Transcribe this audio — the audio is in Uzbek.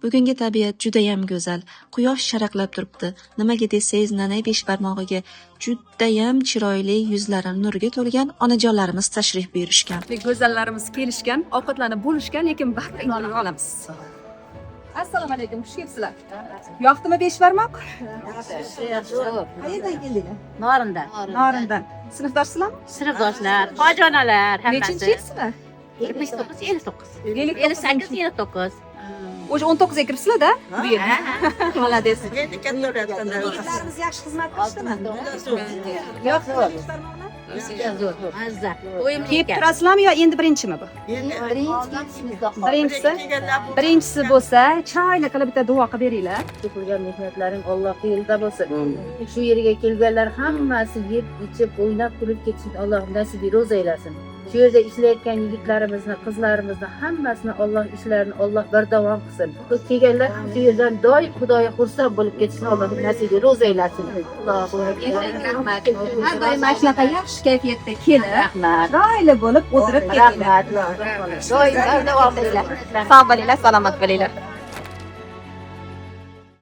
Bugungi tabiat judayam go'zal. Quyosh sharaqlab turibdi. Nimaga desangiz, nanay besh barmog'iga judayam chiroyli yuzlari nurga to'lgan onajonlarimiz tashrif buyurishgan. Go'zallarimiz kelishgan, ovqatlanib bo'lishgan, lekin barchalarni olamiz. Assalomu alaykum, xush kelibsizlar. Yoqdimi besh barmoq? Qayerdan keldingiz? Norindan. Sinfdoshlarsizlarmi? Sinfdoshlar, hojonalar, hammasi. Nechinchi yilsizlar? 79, 59. 58, 59. O'sha 19 ga kiribsizlar-da? Bu yerga. Молодец. Yigitlarimiz yaxshi xizmat qilishdimi? Mazza. Kiyib turasizlarmi yo endi birinchimi bu? Birinchisi bo'lsa, chiroyli qilib bitta duo qilib beringlar. Qilgan mehnatlaring Allohga yo'lda bo'lsin. Shu yerga kelganlar hammasi yeb, ichib, o'ynab, kulib ketsin. Alloh nasibi ro'za aylasin. Shu yerda ishlayotgan yigitlarimizni, qizlarimizni hammasini Alloh ishlarini Alloh bardavom qilsin. Kelganlar ham shu yerdan doim Xudoga xursand bo'lib ketishni Alloh nasibi ro'za aylasin. Rahmat. Har doim mana shunaqa yaxshi kayfiyatda kelib, chiroyli bo'lib o'tirib ketinglar. Rahmat. Doim bardavom bo'linglar. Sog' bo'linglar, salomat bo'linglar.